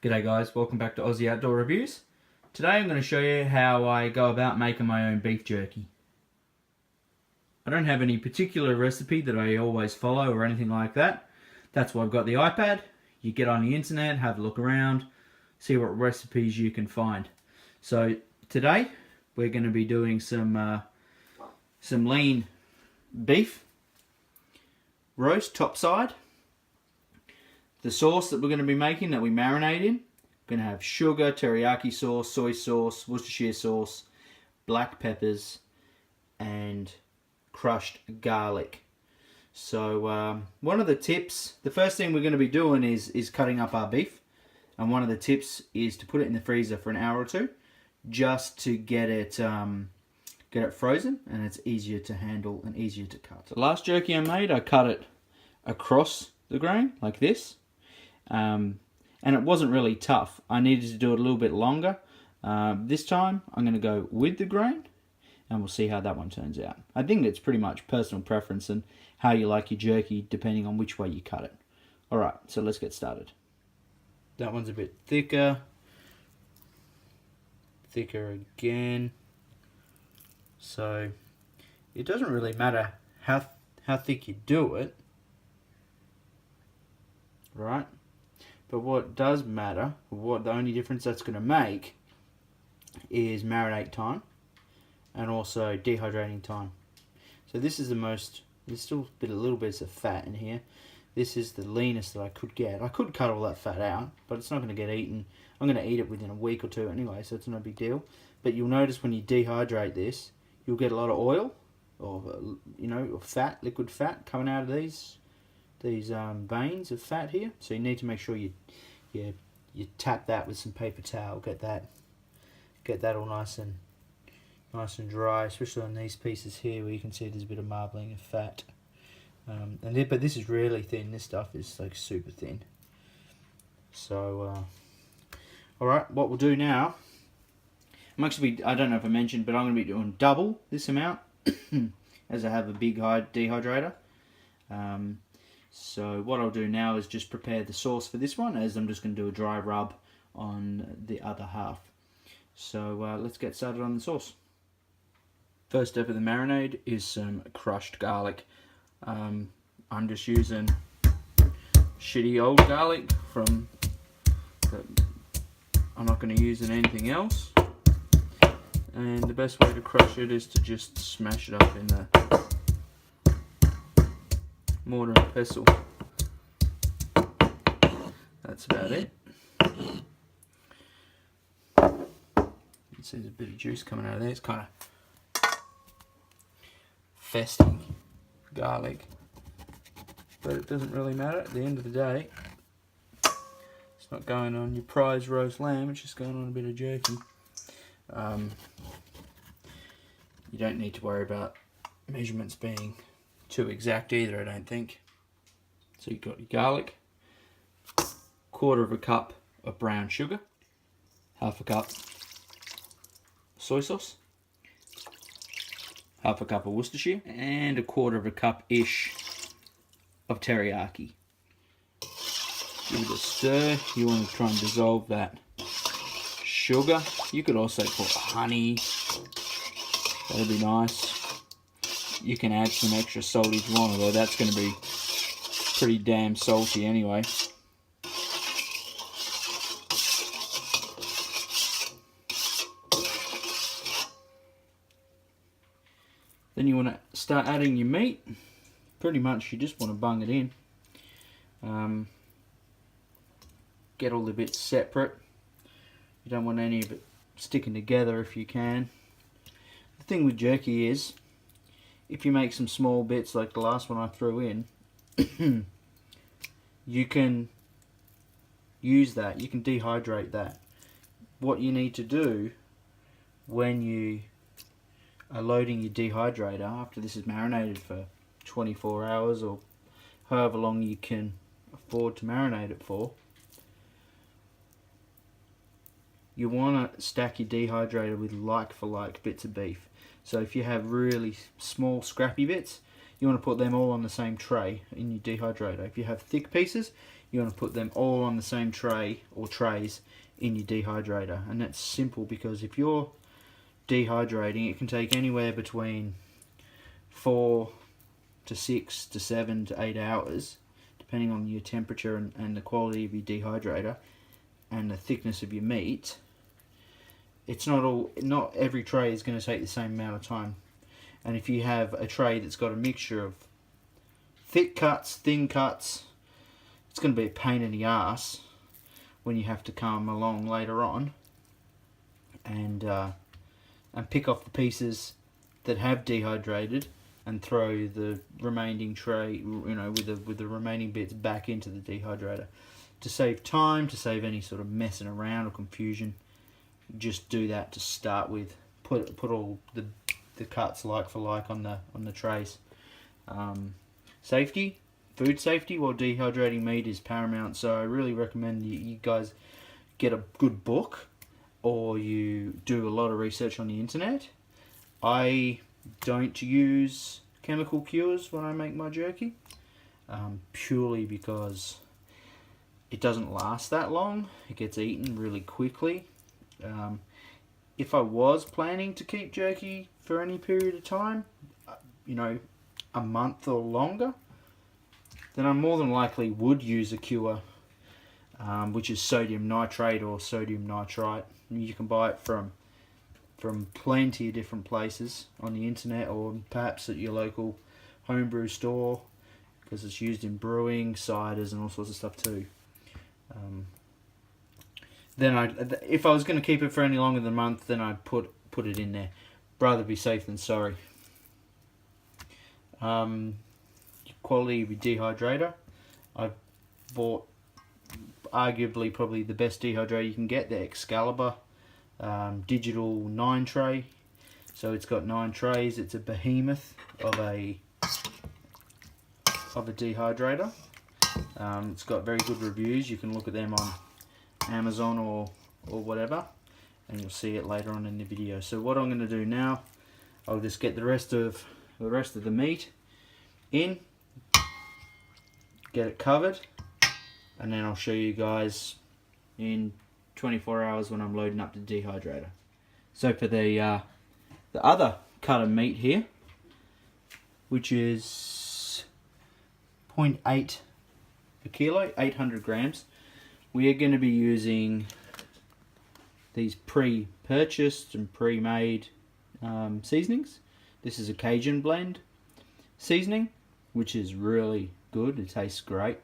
G'day guys, welcome back to Aussie Outdoor Reviews. Today I'm going to show you how I go about making my own beef jerky. I don't have any particular recipe that I always follow or anything like that. That's why I've got the iPad. You get on the internet, have a look around, see what recipes you can find. So today we're going to be doing some lean beef roast topside. The sauce that we're going to be making, that we marinate in, we're going to have sugar, teriyaki sauce, soy sauce, Worcestershire sauce, black peppers, and crushed garlic. So one of the tips, the first thing we're going to be doing is cutting up our beef. And one of the tips is to put it in the freezer for an hour or two, just to get it frozen, and it's easier to handle and easier to cut. The last jerky I made, I cut it across the grain like this. And it wasn't really tough. I needed to do it a little bit longer. This time I'm going to go with the grain, and we'll see how that one turns out. I think it's pretty much personal preference and how you like your jerky depending on which way you cut it. Alright, so let's get started. That one's a bit thicker. Thicker again. So it doesn't really matter how thick you do it. Right? But what does matter, the only difference that's going to make, is marinate time and also dehydrating time. So this is the most, there's still a little bit of fat in here. This is the leanest that I could get. I could cut all that fat out, but it's not going to get eaten. I'm going to eat it within a week or two anyway, so it's no big deal. But you'll notice when you dehydrate this, you'll get a lot of oil, or or fat, liquid fat coming out of these veins of fat here. So you need to make sure you tap that with some paper towel, get that all nice and dry, especially on these pieces here where you can see there's a bit of marbling of fat. But this is really thin. This stuff is like super thin. So alright, what we'll do now, I don't know if I mentioned, but I'm going to be doing double this amount as I have a big dehydrator. So what I'll do now is just prepare the sauce for this one, as I'm just going to do a dry rub on the other half. So let's get started on the sauce. First step of the marinade is some crushed garlic. I'm just using shitty old garlic I'm not going to use in anything else. And the best way to crush it is to just smash it up in the mortar and pestle. That's about it. You can see there's a bit of juice coming out of there. It's kind of festing garlic, but it doesn't really matter at the end of the day. It's not going on your prize roast lamb, it's just going on a bit of jerky. You don't need to worry about measurements being too exact either, I don't think. So you've got your garlic, 1/4 cup of brown sugar, 1/2 cup soy sauce, 1/2 cup of Worcestershire, and 1/4 cup-ish of teriyaki. Give it a stir. You want to try and dissolve that sugar. You could also put honey. That'll be nice. You can add some extra salt if you want, although that's going to be pretty damn salty anyway. Then you want to start adding your meat. Pretty much you just want to bung it in. Get all the bits separate. You don't want any of it sticking together if you can. The thing with jerky is, if you make some small bits like the last one I threw in, you can use that, you can dehydrate that. What you need to do when you are loading your dehydrator, after this is marinated for 24 hours or however long you can afford to marinate it for, you want to stack your dehydrator with like for like bits of beef. So if you have really small scrappy bits, you want to put them all on the same tray in your dehydrator. If you have thick pieces, you want to put them all on the same tray or trays in your dehydrator. And that's simple because if you're dehydrating, it can take anywhere between 4 to 6 to 7 to 8 hours, depending on your temperature and the quality of your dehydrator and the thickness of your meat. It's not every tray is going to take the same amount of time. And if you have a tray that's got a mixture of thick cuts, thin cuts, it's going to be a pain in the ass when you have to come along later on and pick off the pieces that have dehydrated and throw the remaining tray, you know, with the remaining bits back into the dehydrator. To save time, to save any sort of messing around or confusion, just do that to start with. Put all the cuts like for like on the trays. Safety, food safety while dehydrating meat is paramount. So I really recommend you guys get a good book, or you do a lot of research on the internet. I don't use chemical cures when I make my jerky, purely because it doesn't last that long. It gets eaten really quickly. If I was planning to keep jerky for any period of time, you know, a month or longer, then I more than likely would use a cure, which is sodium nitrate or sodium nitrite. You can buy it from plenty of different places on the internet, or perhaps at your local homebrew store, because it's used in brewing, ciders and all sorts of stuff too. Then if I was going to keep it for any longer than a month, then I'd put it in there. Rather be safe than sorry. Quality of your dehydrator. I've bought arguably probably the best dehydrator you can get, the Excalibur Digital 9 tray. So it's got 9 trays. It's a behemoth of a dehydrator. It's got very good reviews. You can look at them on Amazon or whatever, and you'll see it later on in the video. So what I'm going to do now, I'll just get the rest of the meat in, get it covered, and then I'll show you guys in 24 hours when I'm loading up the dehydrator. So for the other cut of meat here, which is 0.8 a kilo, 800 grams, we are going to be using these pre-purchased and pre-made seasonings. This is a Cajun blend seasoning, which is really good. It tastes great.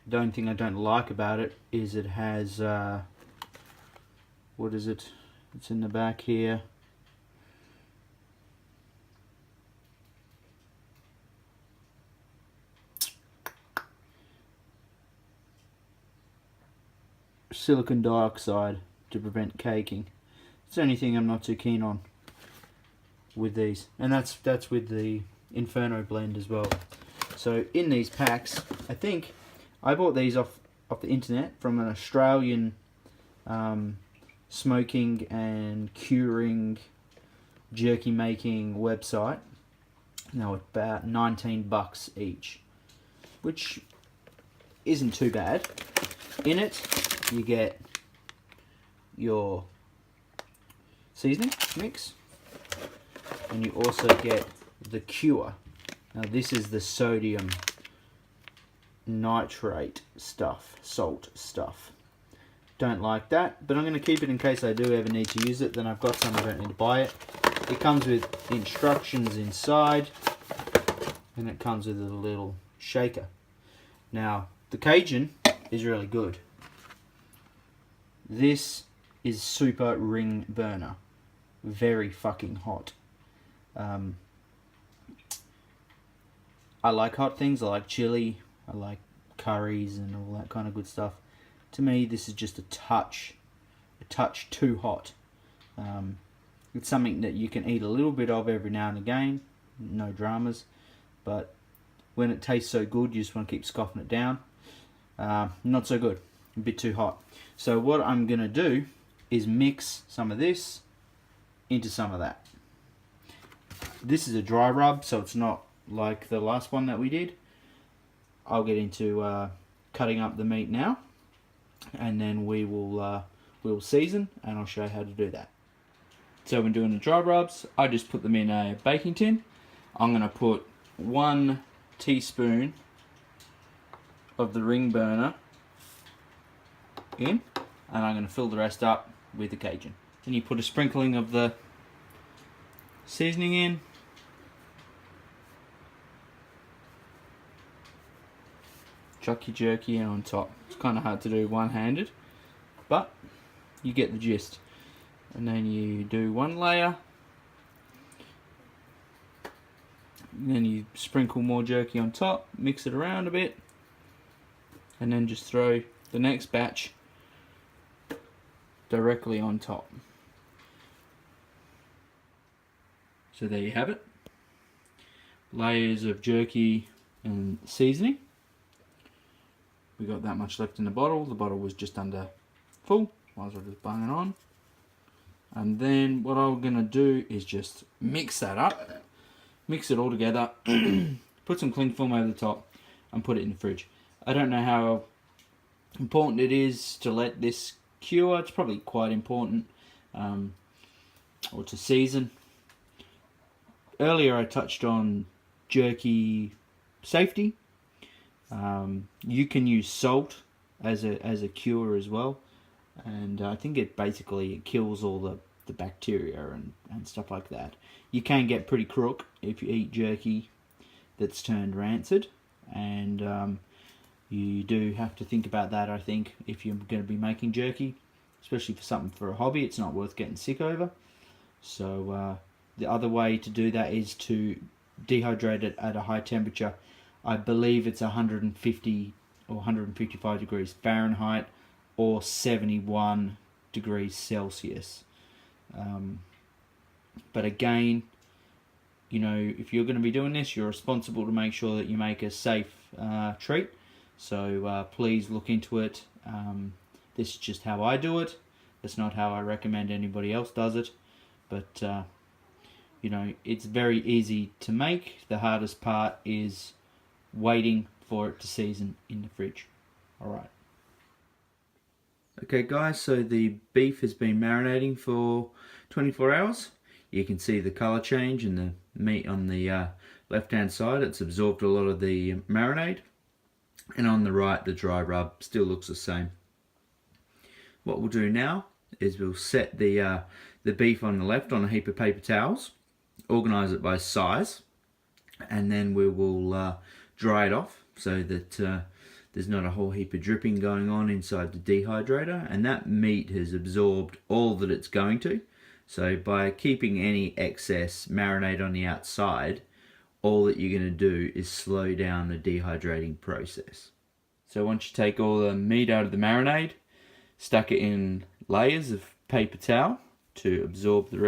The only thing I don't like about it is it has, what is it? It's in the back here. Silicon dioxide to prevent caking. It's the only thing I'm not too keen on with these, and that's with the Inferno blend as well. So in these packs, I think I bought these off the internet from an Australian smoking and curing jerky making website. Now about $19 each, which isn't too bad. In it you get your seasoning mix, and you also get the cure. Now this is the sodium nitrate stuff, salt stuff. Don't like that, but I'm going to keep it in case I do ever need to use it. Then I've got some, I don't need to buy it. It comes with instructions inside, and it comes with a little shaker. Now the Cajun is really good. This is super ring burner, very fucking hot. I like hot things. I like chili, I like curries and all that kind of good stuff. To me, this is just a touch too hot. It's something that you can eat a little bit of every now and again, no dramas, but when it tastes so good, you just want to keep scoffing it down. Not so good, a bit too hot. So what I'm going to do is mix some of this into some of that. This is a dry rub, so it's not like the last one that we did. I'll get into cutting up the meat now, and then we'll season, and I'll show you how to do that. So when doing the dry rubs, I just put them in a baking tin. I'm going to put 1 teaspoon of the ring burner in, and I'm going to fill the rest up with the Cajun. Then you put a sprinkling of the seasoning in. Chuck your jerky in on top. It's kind of hard to do one-handed, but you get the gist. And then you do 1 layer, and then you sprinkle more jerky on top, mix it around a bit, and then just throw the next batch directly on top. So there you have it. Layers of jerky and seasoning. We got that much left in the bottle. The bottle was just under full. Might as well just bung it on. And then what I'm going to do is just mix that up. Mix it all together. Put some cling film over the top and put it in the fridge. I don't know how important it is to let this cure. It's probably quite important. Or to season. Earlier I touched on jerky safety. You can use salt as a cure as well. And I think it kills all the bacteria and stuff like that. You can get pretty crook if you eat jerky that's turned rancid, and you do have to think about that, I think, if you're going to be making jerky, especially for a hobby. It's not worth getting sick over. So the other way to do that is to dehydrate it at a high temperature. I believe it's 150 or 155 degrees Fahrenheit or 71 degrees Celsius. But again, you know, if you're going to be doing this, you're responsible to make sure that you make a safe treat. So please look into it. This is just how I do it. It's not how I recommend anybody else does it. But, you know, it's very easy to make. The hardest part is waiting for it to season in the fridge. Alright. Okay guys, so the beef has been marinating for 24 hours. You can see the colour change in the meat on the left hand side. It's absorbed a lot of the marinade. And on the right, the dry rub still looks the same. What we'll do now is we'll set the beef on the left on a heap of paper towels, organise it by size, and then we will dry it off so that there's not a whole heap of dripping going on inside the dehydrator, and that meat has absorbed all that it's going to. So by keeping any excess marinade on the outside, all that you're going to do is slow down the dehydrating process. So once you take all the meat out of the marinade, stuck it in layers of paper towel to absorb the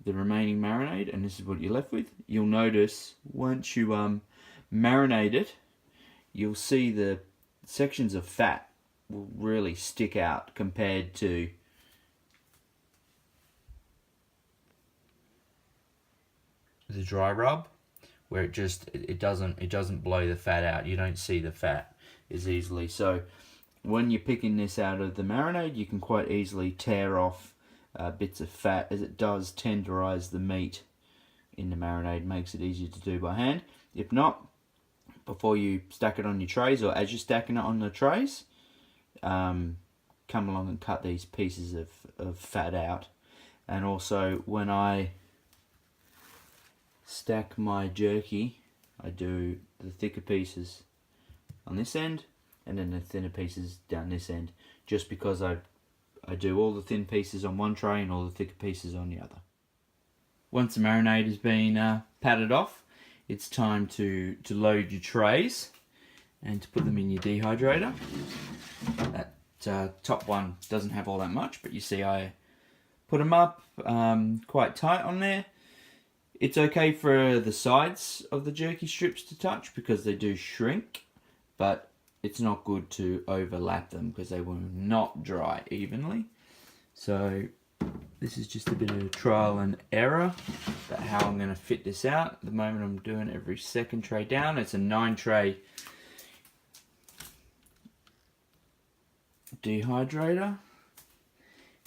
remaining marinade, and this is what you're left with. You'll notice once you marinate it, you'll see the sections of fat will really stick out compared to the dry rub, where it doesn't blow the fat out. You don't see the fat as easily. So when you're picking this out of the marinade, you can quite easily tear off bits of fat, as it does tenderize the meat in the marinade. Makes it easier to do by hand. If not, before you stack it on your trays, or as you're stacking it on the trays, come along and cut these pieces of fat out. And also, when I stack my jerky, I do the thicker pieces on this end and then the thinner pieces down this end, just because I do all the thin pieces on one tray and all the thicker pieces on the other. Once the marinade has been patted off, it's time to load your trays and to put them in your dehydrator. That top one doesn't have all that much, but you see I put them up quite tight on there. It's okay for the sides of the jerky strips to touch because they do shrink, but it's not good to overlap them because they will not dry evenly. So This is just a bit of trial and error about how I'm going to fit this out. At the moment I'm doing every second tray down. It's a 9 tray dehydrator.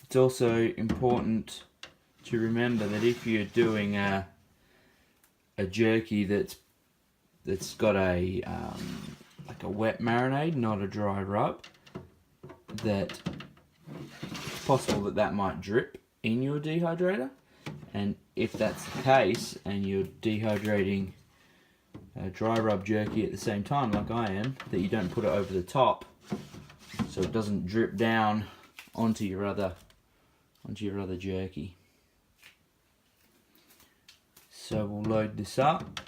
It's also important to remember that if you're doing a jerky that's got a like a wet marinade, not a dry rub, that it's possible that that might drip in your dehydrator. And if that's the case and you're dehydrating a dry rub jerky at the same time like I am, that you don't put it over the top so it doesn't drip down onto your other jerky. So we'll load this up.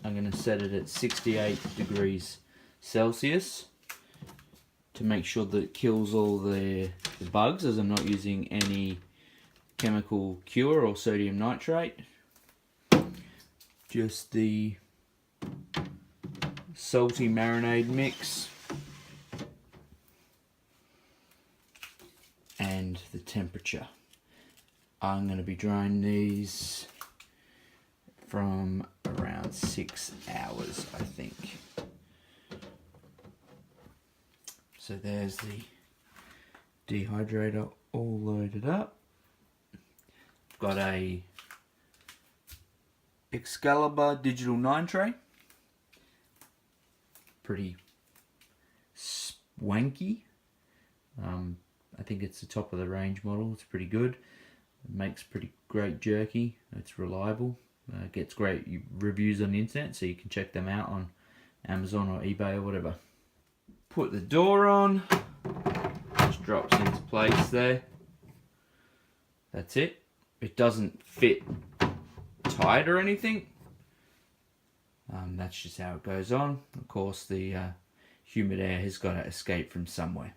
I'm going to set it at 68 degrees Celsius to make sure that it kills all the bugs, as I'm not using any chemical cure or sodium nitrate. Just the salty marinade mix and the temperature. I'm going to be drying these from around 6 hours, I think. So there's the dehydrator all loaded up. I've got a Excalibur Digital 9 tray. Pretty swanky. I think it's the top of the range model. It's pretty good. It makes pretty great jerky. It's reliable. Gets great reviews on the internet, so you can check them out on Amazon or eBay or whatever. Put the door on. Just drops into place there. That's it. It doesn't fit tight or anything. That's just how it goes on. Of course, the humid air has got to escape from somewhere.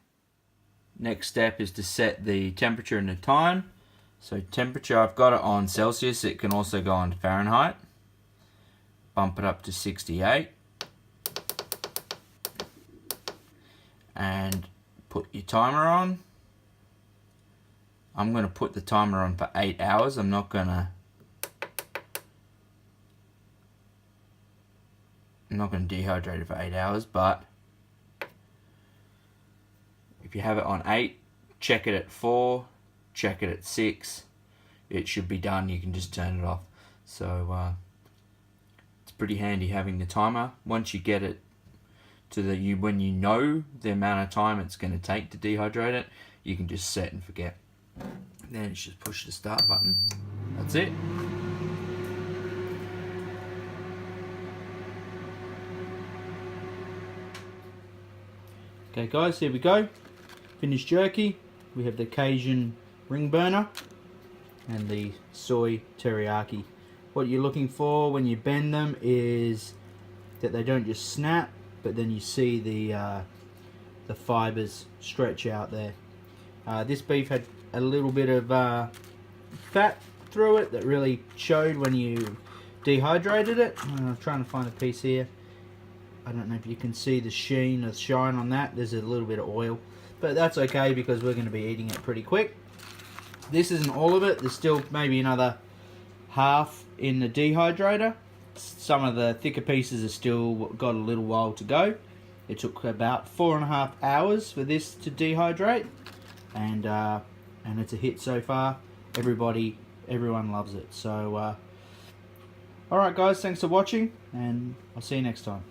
Next step is to set the temperature and the time. So temperature, I've got it on Celsius. It can also go on Fahrenheit. Bump it up to 68. And put your timer on. I'm going to put the timer on for 8 hours. I'm not going to dehydrate it for 8 hours, but if you have it on 8, check it at 4, check it at 6. It should be done. You can just turn it off. So it's pretty handy having the timer. Once you get it to when you know the amount of time it's going to take to dehydrate it, you can just set and forget. Then it's just push the start button. That's it. Okay guys, here we go. Finished jerky. We have the Cajun ring burner and the soy teriyaki. What you're looking for when you bend them is that they don't just snap, but then you see the fibers stretch out there. This beef had a little bit of fat through it that really showed when you dehydrated it. I'm trying to find a piece here. I don't know if you can see the sheen or shine on that. There's a little bit of oil, but that's okay because we're going to be eating it pretty quick. This isn't all of it. There's still maybe another half in the dehydrator. Some of the thicker pieces are still got a little while to go. It took about 4.5 hours for this to dehydrate, and it's a hit so far. Everyone loves it. So, alright guys, thanks for watching, and I'll see you next time.